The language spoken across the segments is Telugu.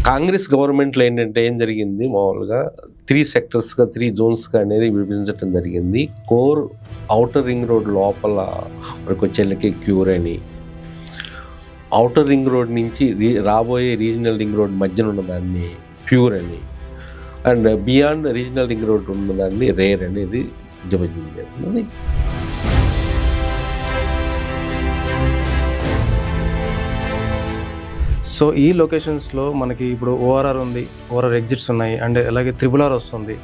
కాంగ్రెస్ గవర్నమెంట్లో ఏంటంటే ఏం జరిగింది, మామూలుగా 3 సెక్టర్స్గా 3 జోన్స్గా అనేది విభజించడం జరిగింది. కోర్ ఔటర్ రింగ్ రోడ్ లోపల మనకు వచ్చేళ్ళకి క్యూర్ అని, ఔటర్ రింగ్ రోడ్ నుంచి రాబోయే రీజనల్ రింగ్ రోడ్ మధ్యన ఉన్నదాన్ని ప్యూర్ అని, and beyond regional ring road ఉన్నదాన్ని రేర్ అనేది విభజించేది. సో ఈ లొకేషన్స్లో మనకి ఇప్పుడు ఓఆర్ఆర్ ఉంది, ఓఆర్ఆర్ ఎగ్జిట్స్ ఉన్నాయి, అండ్ అలాగే త్రిబుల్ ఆర్ వస్తుంది.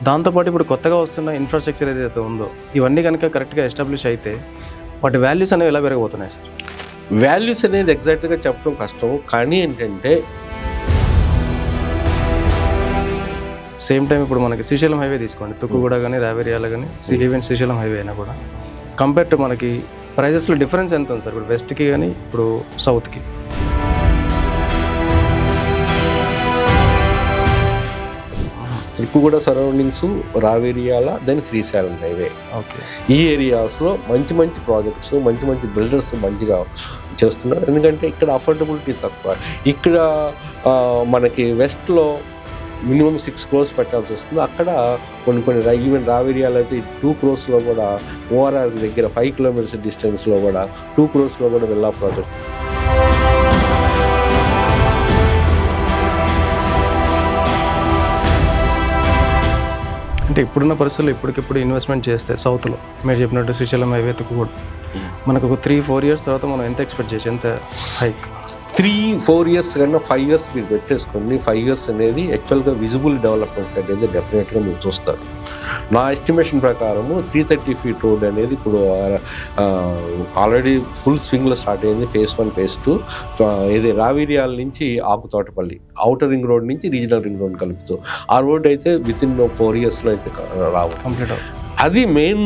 దాంతోపాటు ఇప్పుడు కొత్తగా వస్తున్న ఇన్ఫ్రాస్ట్రక్చర్ ఏదైతే ఉందో ఇవన్నీ కనుక కరెక్ట్గా ఎస్టాబ్లిష్ అయితే వాటి వాల్యూస్ అనేవి ఎలా పెరగబోతున్నాయి సార్? వాల్యూస్ అనేది ఎగ్జాక్ట్గా చెప్పడం కష్టం, కానీ ఏంటంటే సేమ్ టైం ఇప్పుడు మనకి శ్రీశైలం హైవే తీసుకోండి, తుక్కుగూడ కానీ రావేరియాల కానీ ఈవెన్ శ్రీశైలం హైవే అయినా కూడా కంపేర్ టు మనకి ప్రైజెస్లో డిఫరెన్స్ ఎంత ఉంది సార్ ఇప్పుడు వెస్ట్కి కానీ ఇప్పుడు సౌత్కి? Tukkuguda surroundings, Raviryala, then Srisailam highway, okay, ఈ ఏరియాస్లో మంచి మంచి ప్రాజెక్ట్స్, మంచి మంచి బిల్డర్స్ మంచిగా చేస్తున్నారు. ఎందుకంటే ఇక్కడ అఫోర్డబిలిటీ తక్కువ. ఇక్కడ మనకి వెస్ట్లో మినిమం 6 crores పెట్టాల్సి వస్తుంది. అక్కడ కొన్ని ఈవెన్ రావేరియాలో అయితే 2 crores కూడా, ఓఆర్ఆర్ దగ్గర 5 kilometers డిస్టెన్స్లో కూడా 2 crores కూడా వెళ్ళా ప్రాజెక్ట్. అంటే ఇప్పుడున్న పరిస్థితుల్లో ఇప్పటికిప్పుడు ఇన్వెస్ట్మెంట్ చేస్తే సౌత్లో మీరు చెప్పినట్టు శ్రీశైలం హైవే తుక్కుగూడ మనకు ఒక 3-4 years తర్వాత మనం ఎంత ఎక్స్పెక్ట్ చేసి ఎంత హైక్? 3-4 years కన్నా 5 years మీరు పెట్టేసుకోండి. 5 years అనేది యాక్చువల్గా విజిబుల్ డెవలప్మెంట్స్ అనేది డెఫినెట్గా మీరు చూస్తారు. నా ఎస్టిమేషన్ ప్రకారము 330 feet రోడ్ అనేది ఇప్పుడు ఆల్రెడీ ఫుల్ స్వింగ్లో స్టార్ట్ అయింది. phase 1, phase 2 ఇది రావేరియాల నుంచి ఆకుతోటపల్లి ఔటర్ రింగ్ రోడ్ నుంచి రీజనల్ రింగ్ రోడ్ కలుపుతూ ఆ రోడ్ అయితే వితిన్ 4 yearsలో అయితే రావాలి, కంప్లీట్ అవుతుంది. అది మెయిన్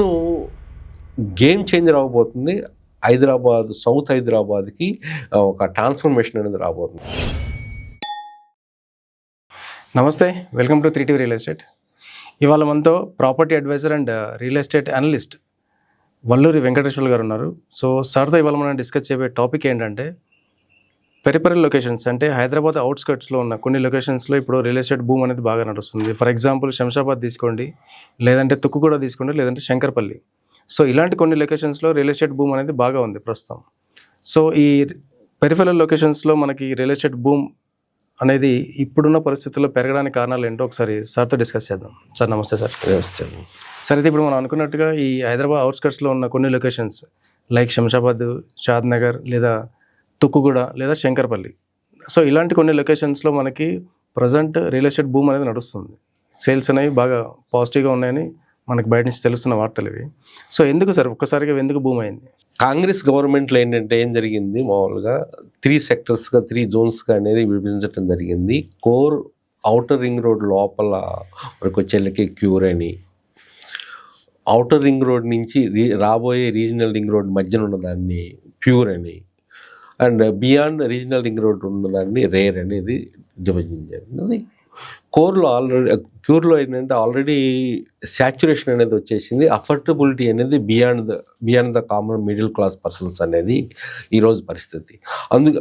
గేమ్ చేంజర్ అవ్వబోతుంది. హైదరాబాద్, సౌత్ హైదరాబాద్కి ఒక ట్రాన్స్ఫర్మేషన్ అనేది రాబోతుంది. నమస్తే, welcome to 3TV real estate. ఇవాళ మనతో property advisor and real estate analyst Valluri Venkateswarlu గారు ఉన్నారు. సో సార్తో ఇవాళ మనం డిస్కస్ చేయబోయే టాపిక్ ఏంటంటే పెరిఫెరల్ లొకేషన్స్, అంటే హైదరాబాద్ అవుట్స్కట్స్లో ఉన్న కొన్ని లొకేషన్స్లో ఇప్పుడు రియల్ ఎస్టేట్ బూమ్ అనేది బాగా నడుస్తుంది. ఫర్ ఎగ్జాంపుల్ శంషాబాద్ తీసుకోండి, లేదంటే తుక్కుగూడ తీసుకోండి, లేదంటే శంకర్పల్లి. సో ఇలాంటి కొన్ని లొకేషన్స్లో రియల్ ఎస్టేట్ బూమ్ అనేది బాగా ఉంది ప్రస్తుతం. సో ఈ పెరిఫెరల్ లొకేషన్స్లో మనకి రియల్ ఎస్టేట్ బూమ్ అనేది ఇప్పుడున్న పరిస్థితుల్లో పెరగడానికి కారణాలు ఏంటో ఒకసారి సార్తో డిస్కస్ చేద్దాం. సార్ నమస్తే సార్. సార్ అయితే ఇప్పుడు మనం అనుకున్నట్టుగా ఈ హైదరాబాద్ అవుట్స్కట్స్లో ఉన్న కొన్ని లొకేషన్స్ లైక్ శంషాబాద్, షాద్ నగర్, లేదా తుక్కుగూడ, లేదా శంకర్పల్లి, సో ఇలాంటి కొన్ని లొకేషన్స్లో మనకి ప్రజెంట్ రియల్ ఎస్టేట్ బూమ్ అనేది నడుస్తుంది. సేల్స్ అనేవి బాగా పాజిటివ్గా ఉన్నాయని మనకు బయట నుంచి తెలుస్తున్న వార్తలు ఇవి. సో ఎందుకు సార్ ఒక్కసారిగా ఎందుకు బూమ్ అయింది? కాంగ్రెస్ గవర్నమెంట్లో ఏంటంటే ఏం జరిగింది, మామూలుగా 3 సెక్టర్స్గా 3 జోన్స్గా అనేది విభజించడం జరిగింది. కోర్ ఔటర్ రింగ్ రోడ్ లోపల మనకు వచ్చేళ్ళకి క్యూర్ అని, ఔటర్ రింగ్ రోడ్ నుంచి రాబోయే రీజనల్ రింగ్ రోడ్ మధ్యన ఉన్నదాన్ని ప్యూర్ అని, and beyond regional ring road ఉన్నదాన్ని రేర్ అనేది విభజించారు. కోర్లో క్యూర్లో ఏంటంటే ఆల్రెడీ శాచ్యురేషన్ అనేది వచ్చేసింది. అఫోర్డబిలిటీ అనేది beyond the common middle class persons అనేది ఈరోజు పరిస్థితి.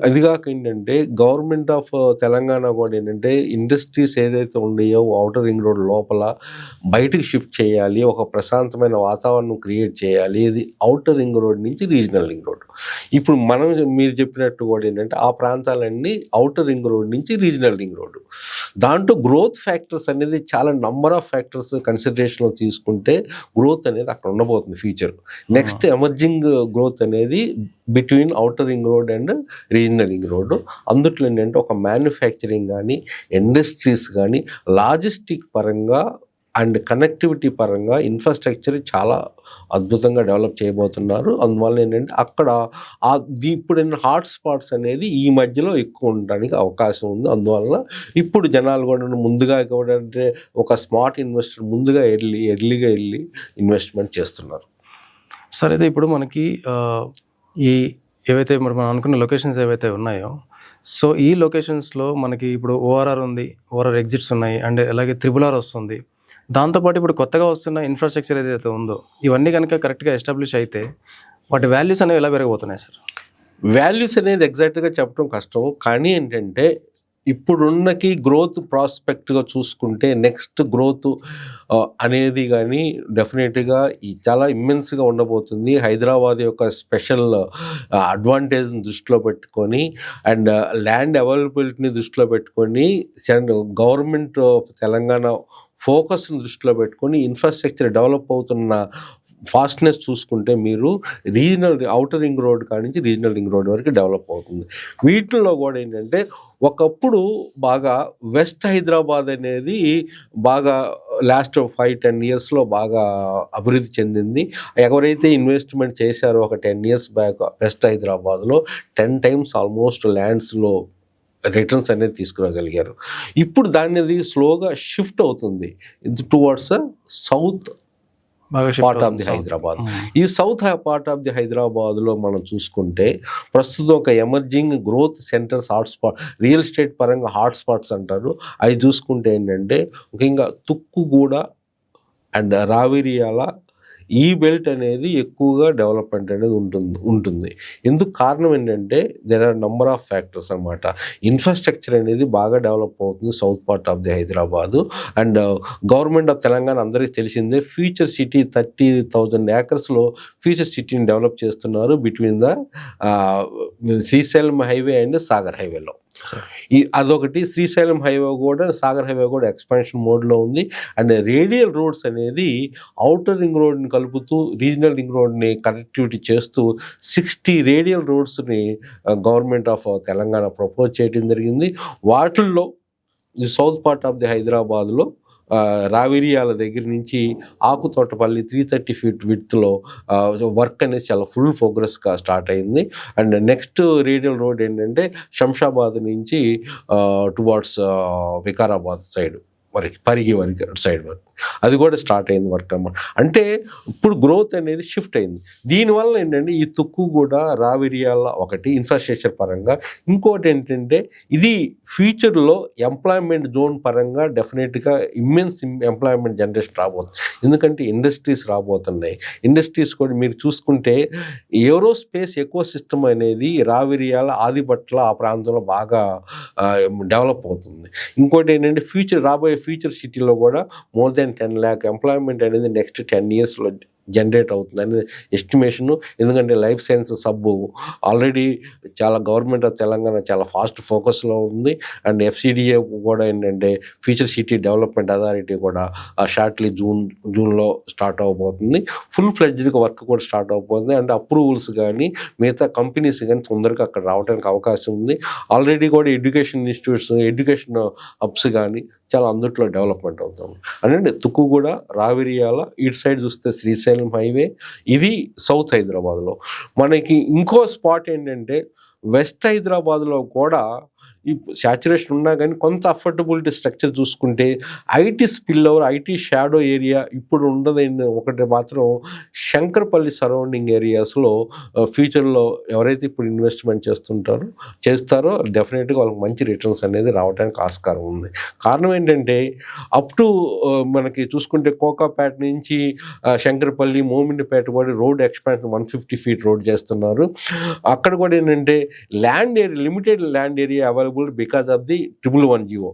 అదిగాక ఏంటంటే గవర్నమెంట్ ఆఫ్ తెలంగాణ కూడా ఏంటంటే ఇండస్ట్రీస్ ఏదైతే ఉన్నాయో ఔటర్ రింగ్ రోడ్ లోపల బయటకు షిఫ్ట్ చేయాలి, ఒక ప్రశాంతమైన వాతావరణం క్రియేట్ చేయాలి. ఇది ఔటర్ రింగ్ రోడ్ నుంచి రీజనల్ రింగ్ రోడ్. ఇప్పుడు మీరు చెప్పినట్టు కూడా ఏంటంటే ఆ ప్రాంతాలన్నీ ఔటర్ రింగ్ రోడ్ నుంచి రీజనల్ రింగ్ రోడ్. దాంట్లో గ్రోత్ ఫ్యాక్టర్స్ అనేది చాలా నంబర్ ఆఫ్ ఫ్యాక్టర్స్ కన్సిడరేషన్లో తీసుకుంటే గ్రోత్ అనేది అక్కడ ఉండబోతుంది ఫ్యూచర్. నెక్స్ట్ ఎమర్జింగ్ గ్రోత్ అనేది between outer ring road and regional ring road. అందుట్లో ఏంటంటే ఒక మ్యానుఫ్యాక్చరింగ్ కానీ, ఇండస్ట్రీస్ కానీ, లాజిస్టిక్ పరంగా అండ్ కనెక్టివిటీ పరంగా ఇన్ఫ్రాస్ట్రక్చర్ చాలా అద్భుతంగా డెవలప్ చేయబోతున్నారు. అందువల్ల ఏంటంటే అక్కడ ఇప్పుడు హాట్ స్పాట్స్ అనేది ఈ మధ్యలో ఎక్కువ ఉండడానికి అవకాశం ఉంది. అందువల్ల ఇప్పుడు జనాలు కూడా ముందుగా కూడా అంటే ఒక స్మార్ట్ ఇన్వెస్టర్ ముందుగా ఎర్లీగా వెళ్ళి ఇన్వెస్ట్మెంట్ చేస్తున్నారు. సరే, అయితే ఇప్పుడు మనకి ఈ ఏవైతే మనం అనుకున్న లొకేషన్స్ ఏవైతే ఉన్నాయో, సో ఈ లొకేషన్స్లో మనకి ఇప్పుడు ఓఆర్ఆర్ ఉంది, ఓఆర్ఆర్ ఎగ్జిట్స్ ఉన్నాయి, అండ్ అలాగే త్రిబుల్ ఆర్ వస్తుంది. దాంతోపాటు ఇప్పుడు కొత్తగా వస్తున్న ఇన్ఫ్రాస్ట్రక్చర్ ఏదైతే ఉందో ఇవన్నీ కనుక కరెక్ట్గా ఎస్టాబ్లిష్ అయితే వాటి వాల్యూస్ అనేవి ఎలా పెరగబోతున్నాయి సార్? వాల్యూస్ అనేది ఎగ్జాక్ట్గా చెప్పడం కష్టం, కానీ ఏంటంటే ఇప్పుడున్నకి గ్రోత్ ప్రాస్పెక్ట్గా చూసుకుంటే నెక్స్ట్ గ్రోత్ అనేది కానీ డెఫినెట్గా చాలా ఇమ్మెన్స్గా ఉండబోతుంది. హైదరాబాద్ యొక్క స్పెషల్ అడ్వాంటేజ్ని దృష్టిలో పెట్టుకొని అండ్ ల్యాండ్ అవైలబిలిటీని దృష్టిలో పెట్టుకొని గవర్నమెంట్ తెలంగాణ ఫోకస్ని దృష్టిలో పెట్టుకొని ఇన్ఫ్రాస్ట్రక్చర్ డెవలప్ అవుతున్న ఫాస్ట్నెస్ చూసుకుంటే మీరు రీజనల్ ఔటర్ రింగ్ రోడ్ కాడి నుంచి రీజనల్ రింగ్ రోడ్ వరకు డెవలప్ అవుతుంది. వీటిల్లో కూడా ఏంటంటే ఒకప్పుడు బాగా వెస్ట్ హైదరాబాద్ అనేది బాగా లాస్ట్ 5-10 ఇయర్స్లో బాగా అభివృద్ధి చెందింది. ఎవరైతే ఇన్వెస్ట్మెంట్ చేశారో ఒక 10 ఇయర్స్ బ్యాక్ వెస్ట్ హైదరాబాద్లో 10 times ఆల్మోస్ట్ ల్యాండ్స్లో రిటర్న్స్ అనేది తీసుకురాగలిగారు. ఇప్పుడు దాన్ని అది స్లోగా షిఫ్ట్ అవుతుంది towards south part of the Hyderabad. ఈ సౌత్ పార్ట్ ఆఫ్ ది హైదరాబాద్లో మనం చూసుకుంటే ప్రస్తుతం ఒక emerging growth centres hotspot, real estate పరంగా హాట్స్పాట్స్ అంటారు. అవి చూసుకుంటే ఏంటంటే ముఖ్యంగా తుక్కుగూడ అండ్ రావిరియాల ఈ బెల్ట్ అనేది ఎక్కువగా డెవలప్మెంట్ అనేది ఉంటుంది. ఎందుకు కారణం ఏంటంటే there are number of factors అనమాట. ఇన్ఫ్రాస్ట్రక్చర్ అనేది బాగా డెవలప్ అవుతుంది south part of the Hyderabad. And government of Telangana అందరికీ తెలిసిందే ఫ్యూచర్ సిటీ 30,000 acresలో ఫ్యూచర్ సిటీని డెవలప్ చేస్తున్నారు between the Srisailam highway and Sagar హైవేలో. అదొకటి. శ్రీశైలం హైవే కూడా సాగర్ హైవే కూడా ఎక్స్పాన్షన్ మోడ్లో ఉంది. అండ్ రేడియల్ రోడ్స్ అనేది ఔటర్ రింగ్ రోడ్ని కలుపుతూ రీజనల్ రింగ్ రోడ్ని కనెక్టివిటీ చేస్తూ 60 రేడియల్ రోడ్స్ని గవర్నమెంట్ ఆఫ్ తెలంగాణ ప్రపోజ్ చేయడం జరిగింది. వాటిల్లో the south part of the హైదరాబాద్లో రావిరియాల దగ్గర నుంచి ఆకుతోటపల్లి 330 feet విడ్త్లో వర్క్ అనేది చాలా ఫుల్ ప్రోగ్రెస్గా స్టార్ట్ అయింది. అండ్ నెక్స్ట్ రేడియల్ రోడ్ ఏంటంటే శంషాబాద్ నుంచి టువార్డ్స్ వికారాబాద్ సైడ్ వరకు పరిగి వరకు సైడ్ వరకు అది కూడా స్టార్ట్ అయింది వర్క్ అన్నమాట. అంటే ఇప్పుడు గ్రోత్ అనేది షిఫ్ట్ అయింది. దీనివల్ల ఏంటంటే ఈ తుక్కు కూడా రావిరియాల ఒకటి ఇన్ఫ్రాస్ట్రక్చర్ పరంగా, ఇంకోటి ఏంటంటే ఇది ఫ్యూచర్లో ఎంప్లాయ్మెంట్ జోన్ పరంగా డెఫినెట్గా ఇమ్మెన్స్ ఎంప్లాయ్మెంట్ జనరేషన్ రాబోతుంది. ఎందుకంటే ఇండస్ట్రీస్ రాబోతున్నాయి. ఇండస్ట్రీస్ కూడా మీరు చూసుకుంటే ఏరోస్పేస్ ఎకో సిస్టమ్ అనేది రావిరియాల ఆదిబట్ల ఆ ప్రాంతంలో బాగా డెవలప్ అవుతుంది. ఇంకోటి ఏంటంటే రాబోయే ఫ్యూచర్ సిటీలో కూడా మోర్ దెన్ 10 lakh ఎంప్లాయ్మెంట్ అనేది నెక్స్ట్ 10 yearsలో జనరేట్ అవుతుంది అనేది ఎస్టిమేషను. ఎందుకంటే లైఫ్ సైన్స్ సబ్ ఆల్రెడీ చాలా గవర్నమెంట్ ఆఫ్ తెలంగాణ చాలా ఫాస్ట్ ఫోకస్లో ఉంది. అండ్ FCDA కూడా ఏంటంటే ఫ్యూచర్ సిటీ డెవలప్మెంట్ అథారిటీ కూడా షార్ట్లీ జూన్లో స్టార్ట్ అవ్వబోతుంది. ఫుల్ ఫ్లెడ్జ్డ్గా వర్క్ కూడా స్టార్ట్ అవ్వబోతుంది. అండ్ అప్రూవల్స్ కానీ మిగతా కంపెనీస్ కానీ తొందరగా అక్కడ రావడానికి అవకాశం ఉంది. ఆల్రెడీ కూడా ఎడ్యుకేషన్ ఇన్స్టిట్యూట్స్, ఎడ్యుకేషన్ హబ్స్ కానీ చాలా అందుట్లో డెవలప్మెంట్ అవుతుంది. అంటే తుక్కుగూడ, రావిరియాల, ఇటు సైడ్ చూస్తే శ్రీశైలం హైవే, ఇది సౌత్ హైదరాబాద్లో. మనకి ఇంకో స్పాట్ ఏంటంటే వెస్ట్ హైదరాబాద్లో కూడా ఈ శాచురేషన్ ఉన్నా కానీ కొంత అఫోర్డబిలిటీ స్ట్రక్చర్ చూసుకుంటే IT spill over, IT shadow area ఇప్పుడు ఉండదు. ఒకటి మాత్రం శంకర్పల్లి సరౌండింగ్ ఏరియాస్లో ఫ్యూచర్లో ఎవరైతే ఇప్పుడు ఇన్వెస్ట్మెంట్ చేస్తారో డెఫినెట్గా వాళ్ళకి మంచి రిటర్న్స్ అనేది రావడానికి ఆస్కారం ఉంది. కారణం ఏంటంటే అప్ టు మనకి చూసుకుంటే కోకాపేట నుంచి శంకర్పల్లి, మోమిండిపేట కూడా రోడ్ ఎక్స్పాన్షన్ 150 feet రోడ్ చేస్తున్నారు. అక్కడ కూడా ఏంటంటే limited land area available because of the 111 GO.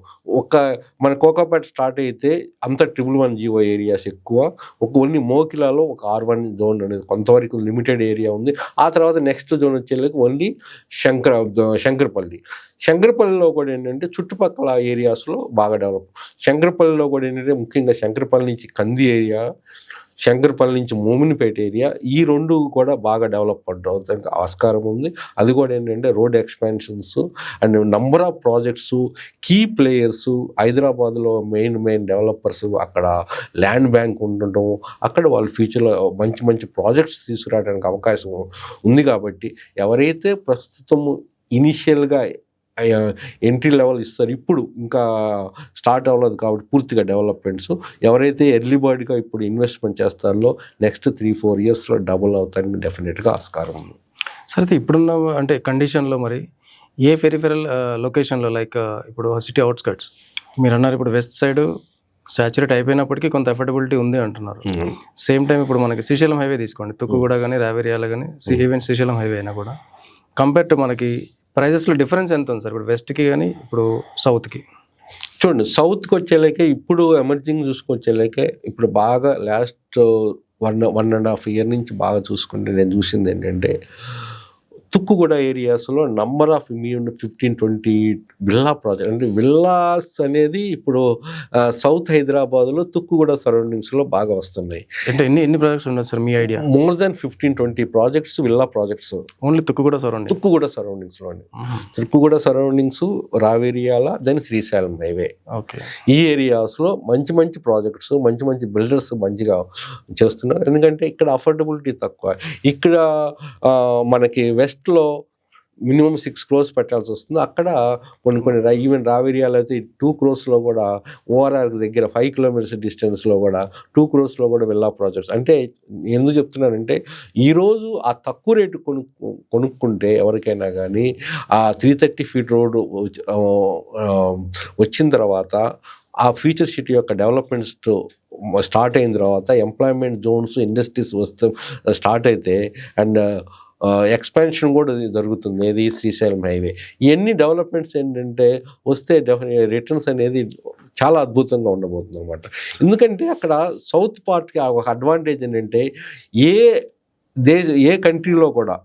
మన కోకాపేట స్టార్ట్ అయితే అంత 111 GO ఏరియాస్ ఎక్కువ. ఓన్లీ మోకిలాలో ఒక R1 జోన్ అనేది కొంతవరకు లిమిటెడ్ ఏరియా ఉంది. ఆ తర్వాత నెక్స్ట్ జోన్ వచ్చేళ్ళకి ఓన్లీ శంకరపల్లిలో కూడా ఏంటంటే చుట్టుపక్కల ఏరియాస్లో బాగా డెవలప్. శంకరపల్లిలో కూడా ఏంటంటే ముఖ్యంగా శంకరపల్లి నుంచి కంది ఏరియా, శంకర్పల్లి నుంచి మోమినిపేట ఏరియా, ఈ రెండు కూడా బాగా డెవలప్ అవడానికి ఆస్కారం ఉంది. అది కూడా ఏంటంటే road expansions and number of projects, key players హైదరాబాద్లో మెయిన్ డెవలపర్స్ అక్కడ ల్యాండ్ బ్యాంక్ ఉండటం, అక్కడ వాళ్ళు ఫ్యూచర్లో మంచి ప్రాజెక్ట్స్ తీసుకురావడానికి అవకాశం ఉంది. కాబట్టి ఎవరైతే ప్రస్తుతం ఇనిషియల్గా ఎంట్రీ లెవెల్ ఇస్తారు, ఇప్పుడు ఇంకా స్టార్ట్ అవ్వలేదు కాబట్టి పూర్తిగా డెవలప్మెంట్స్, ఎవరైతే ఎర్లీ బర్డ్గా ఇప్పుడు ఇన్వెస్ట్మెంట్ చేస్తారో నెక్స్ట్ 3-4 yearsలో డబుల్ అవుతారని డెఫినెట్గా ఆస్కారం ఉంది. సరే, ఇప్పుడున్న అంటే కండిషన్లో మరి ఏ పెరిఫెరల్ లొకేషన్లో లైక్ ఇప్పుడు సిటీ అవుట్స్కట్స్ మీరు అన్నారు, ఇప్పుడు వెస్ట్ సైడ్ సాచురేట్ అయిపోయినప్పటికీ కొంత అఫోర్డబిలిటీ ఉంది అంటున్నారు. సేమ్ టైం ఇప్పుడు మనకి శ్రీశైలం హైవే తీసుకోండి, తుక్కుగూడ కానీ రావేరియాల కానీ ఈవెన్ శ్రీశైలం హైవే అయినా కూడా కంపేర్ టు మనకి ప్రైజెస్లో డిఫరెన్స్ ఎంత ఉంది సార్ ఇప్పుడు వెస్ట్కి కానీ ఇప్పుడు సౌత్కి? చూడండి, సౌత్కి వచ్చేలాకే ఇప్పుడు ఎమర్జింగ్ చూసుకొచ్చేలాకే ఇప్పుడు బాగా లాస్ట్ 1.5 year నుంచి బాగా చూసుకుంటే నేను చూసింది ఏంటంటే తుక్కుగూడ ఏరియాస్లో నంబర్ ఆఫ్ 15-20 విల్లా ప్రాజెక్ట్, అంటే విల్లాస్ అనేది ఇప్పుడు సౌత్ హైదరాబాద్లో తుక్కుగూడ సరౌండింగ్స్లో బాగా వస్తున్నాయి. అంటే ఎన్ని ప్రాజెక్ట్స్ ఉన్నాయి సార్ మీ idea? More than 15-20 projects, villa projects only Tukkuguda surrounding? Tukkuguda సరౌండింగ్స్లోనే. Tukkuguda surroundings, Raviryala, then Srisailam highway, okay, ఈ ఏరియాస్లో మంచి మంచి ప్రాజెక్ట్స్, మంచి బిల్డర్స్ మంచిగా చేస్తున్నారు. ఎందుకంటే ఇక్కడ అఫోర్డబిలిటీ తక్కువ. ఇక్కడ మనకి వెస్ట్లో మినిమం 6 crores పెట్టాల్సి వస్తుంది. అక్కడ కొన్ని ఈవెన్ రావేరియాలో అయితే 2 crores కూడా, ఓఆర్ఆర్ దగ్గర 5 kilometers డిస్టెన్స్లో కూడా 2 crores కూడా విల్లా ప్రాజెక్ట్స్. అంటే ఎందుకు చెప్తున్నానంటే ఈరోజు ఆ తక్కువ రేటు కొనుక్కుంటే ఎవరికైనా కానీ ఆ 330 feet రోడ్డు వచ్చిన తర్వాత ఆ ఫ్యూచర్ సిటీ యొక్క డెవలప్మెంట్స్ స్టార్ట్ అయిన తర్వాత ఎంప్లాయ్మెంట్ జోన్స్, ఇండస్ట్రీస్ స్టార్ట్ అయితే అండ్ ఎక్స్పాన్షన్ కూడా జరుగుతుంది. ఏది శ్రీశైలం హైవే. ఇవన్నీ డెవలప్మెంట్స్ ఏంటంటే వస్తే రిటర్న్స్ అనేది చాలా అద్భుతంగా ఉండబోతుంది అనమాట. ఎందుకంటే అక్కడ సౌత్ పార్ట్కి ఒక అడ్వాంటేజ్ ఏంటంటే ఏ కంట్రీలో కూడా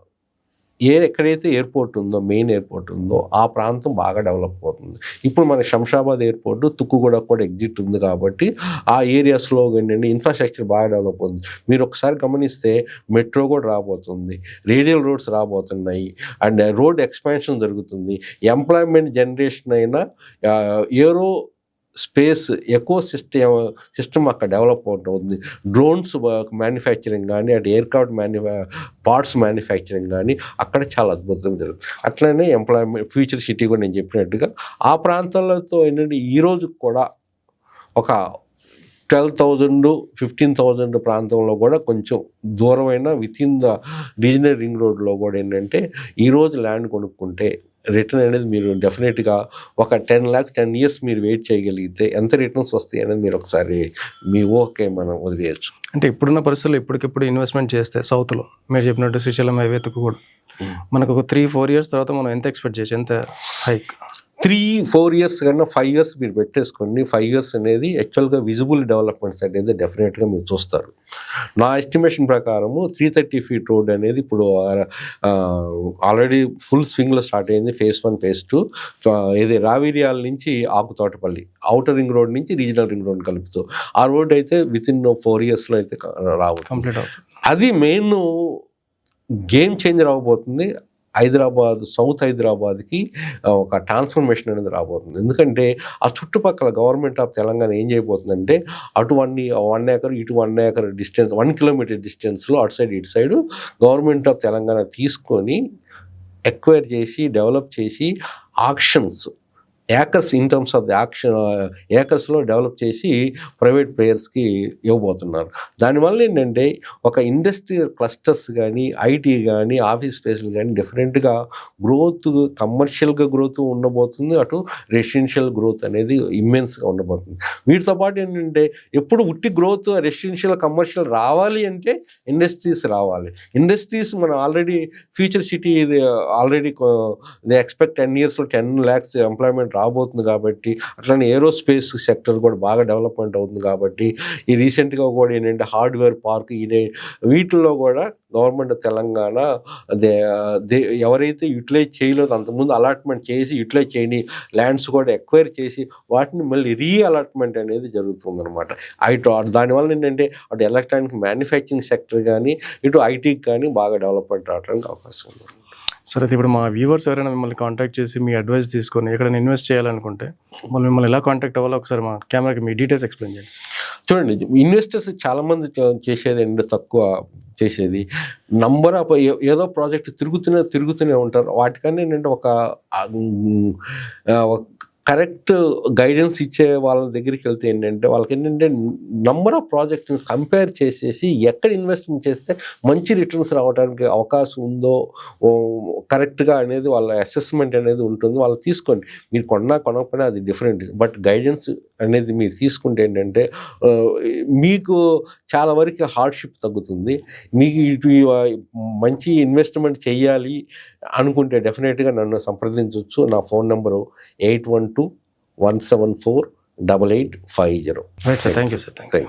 ఎక్కడైతే ఎయిర్పోర్ట్ ఉందో, మెయిన్ ఎయిర్పోర్ట్ ఉందో ఆ ప్రాంతం బాగా డెవలప్ అవుతుంది. ఇప్పుడు మన శంషాబాద్ ఎయిర్పోర్ట్ తుక్కుగూడ కూడా ఎగ్జిట్ ఉంది కాబట్టి ఆ ఏరియాస్లో ఏంటంటే ఇన్ఫ్రాస్ట్రక్చర్ బాగా డెవలప్ అవుతుంది. మీరు ఒకసారి గమనిస్తే మెట్రో కూడా రాబోతుంది, రేడియల్ రోడ్స్ రాబోతున్నాయి, అండ్ రోడ్ ఎక్స్పాన్షన్ జరుగుతుంది. ఎంప్లాయ్మెంట్ జనరేషన్ అయినా ఏరో స్పేస్ ఎకో సిస్టమ్ అక్కడ డెవలప్ అవుతుంది. డ్రోన్స్ మ్యానుఫ్యాక్చరింగ్ కానీ, అటు ఎయిర్క్రాఫ్ట్ పార్ట్స్ మ్యానుఫ్యాక్చరింగ్ కానీ అక్కడ చాలా అద్భుతంగా జరుగుతుంది. అట్లనే ఎంప్లాయ్మెంట్ ఫ్యూచర్ సిటీ కూడా నేను చెప్పినట్టుగా ఆ ప్రాంతాలతో ఏంటంటే ఈరోజు కూడా ఒక 12,000-15,000 ప్రాంతంలో కూడా కొంచెం దూరమైన వితిన్ ద రీజనల్ రింగ్ రోడ్లో కూడా ఏంటంటే ఈరోజు ల్యాండ్ కొనుక్కుంటే రిటర్న్ అనేది మీరు డెఫినెట్గా ఒక 10 lakhs 10 years మీరు వెయిట్ చేయగలిగితే ఎంత రిటర్న్స్ వస్తాయి అనేది మీరు ఒకసారి మీ ఓకే మనం వదిలేయచ్చు. అంటే ఇప్పుడున్న పరిస్థితుల్లో ఇప్పటికిప్పుడు ఇన్వెస్ట్మెంట్ చేస్తే సౌత్లో మీరు చెప్పినట్టు శ్రీశైలం హైవేకు కూడా మనకు ఒక 3-4 years తర్వాత మనం ఎంత ఎక్స్పెక్ట్ చేయొచ్చు? ఎంత హైక్? 3-4 years కన్నా 5 years మీరు పెట్టేసుకోండి. 5 years అనేది యాక్చువల్గా విజిబుల్ డెవలప్మెంట్స్ అనేది డెఫినెట్గా మీరు చూస్తారు. నా ఎస్టిమేషన్ ప్రకారము 330 feet రోడ్ అనేది ఇప్పుడు ఆల్రెడీ ఫుల్ స్వింగ్లో స్టార్ట్ అయింది. phase 1 phase 2 ఇది రావేరియాల నుంచి ఆకుతోటపల్లి అవుటర్ రింగ్ రోడ్ నుంచి రీజనల్ రింగ్ రోడ్ కలుపుతూ ఆ రోడ్ అయితే వితిన్ 4 yearsలో అయితే రావు, కంప్లీట్ అవుతుంది. అది మెయిన్ గేమ్ చేంజర్ అవ్వబోతుంది. సౌత్ హైదరాబాద్కి ఒక ట్రాన్స్ఫర్మేషన్ అనేది రాబోతుంది. ఎందుకంటే ఆ చుట్టుపక్కల గవర్నమెంట్ ఆఫ్ తెలంగాణ ఏం చేయబోతుందంటే అటు 1 acre ఇటు 1 acre డిస్టెన్స్ 1 kilometer డిస్టెన్స్లో అటు సైడ్ ఇటు సైడు గవర్నమెంట్ ఆఫ్ తెలంగాణ తీసుకొని ఎక్వైర్ చేసి డెవలప్ చేసి auctions acres in terms of the ఏకర్స్లో డెవలప్ చేసి ప్రైవేట్ ప్లేయర్స్కి ఇవ్వబోతున్నారు. దానివల్ల ఏంటంటే ఒక ఇండస్ట్రియల్ క్లస్టర్స్ కానీ, ఐటీ కానీ, ఆఫీస్ స్పేస్లు కానీ డెఫినెట్గా గ్రోత్, కమర్షియల్గా గ్రోత్ ఉండబోతుంది. అటు రెసిడెన్షియల్ గ్రోత్ అనేది ఇమ్మెన్స్గా ఉండబోతుంది. వీటితో పాటు ఏంటంటే ఎప్పుడు ఉట్టి గ్రోత్ రెసిడెన్షియల్ కమర్షియల్ రావాలి అంటే ఇండస్ట్రీస్ రావాలి. ఇండస్ట్రీస్ మనం ఆల్రెడీ ఫ్యూచర్ సిటీ ఇది already they expect 10 yearsలో 10 lakhs employment రాబోతుంది. కాబట్టి అట్లానే ఏరోస్పేస్ సెక్టర్ కూడా బాగా డెవలప్మెంట్ అవుతుంది. కాబట్టి ఈ రీసెంట్గా కూడా ఏంటంటే హార్డ్వేర్ పార్క్ వీటిల్లో కూడా గవర్నమెంట్ తెలంగాణ ఎవరైతే యూటిలైజ్ చేయలేదో అంతకుముందు అలాట్మెంట్ చేసి యూటిలైజ్ చేయని ల్యాండ్స్ కూడా ఎక్వైర్ చేసి వాటిని మళ్ళీ అలాట్మెంట్ అనేది జరుగుతుందన్నమాట. దానివల్ల ఏంటంటే అటు ఎలక్ట్రానిక్ మ్యానుఫ్యాక్చరింగ్ సెక్టర్ కానీ, ఇటు ఐటీకి కానీ బాగా డెవలప్మెంట్ రావడానికి అవకాశం ఉంది. సరే, ఇప్పుడు మా వ్యూవర్స్ ఎవరైనా మిమ్మల్ని కాంటాక్ట్ చేసి మీ అడ్వైస్ తీసుకొని ఎక్కడైనా ఇన్వెస్ట్ చేయాలనుకుంటే మిమ్మల్ని ఎలా కాంటాక్ట్ అవ్వాలో ఒకసారి మా కెమెరాకి మీ డీటెయిల్స్ ఎక్స్ప్లెయిన్ చేయండి. చూడండి, ఇన్వెస్టర్స్ చాలామంది చేసేది ఏంటంటే తక్కువ చేసేది నంబర్ ఆఫ్ ఏదో ప్రాజెక్ట్ తిరుగుతూనే ఉంటారు. వాటికన్నా ఏంటంటే ఒక కరెక్ట్ గైడెన్స్ ఇచ్చే వాళ్ళ దగ్గరికి వెళ్తే ఏంటంటే వాళ్ళకి ఏంటంటే నంబర్ ఆఫ్ ప్రాజెక్ట్ని కంపేర్ చేసేసి ఎక్కడ ఇన్వెస్ట్మెంట్ చేస్తే మంచి రిటర్న్స్ రావడానికి అవకాశం ఉందో కరెక్ట్గా అనేది వాళ్ళ అసెస్మెంట్ అనేది ఉంటుంది. వాళ్ళు తీసుకోండి. మీరు కొనకపోయినా అది డిఫరెంట్, బట్ గైడెన్స్ అనేది మీరు తీసుకుంటే ఏంటంటే మీకు చాలా వరకు హార్డ్షిప్ తగ్గుతుంది. మీకు ఇటు మంచి ఇన్వెస్ట్మెంట్ చేయాలి అనుకుంటే డెఫినెట్గా నన్ను సంప్రదించవచ్చు. నా phone number 8121748850. Right sir, thank you sir, thank you.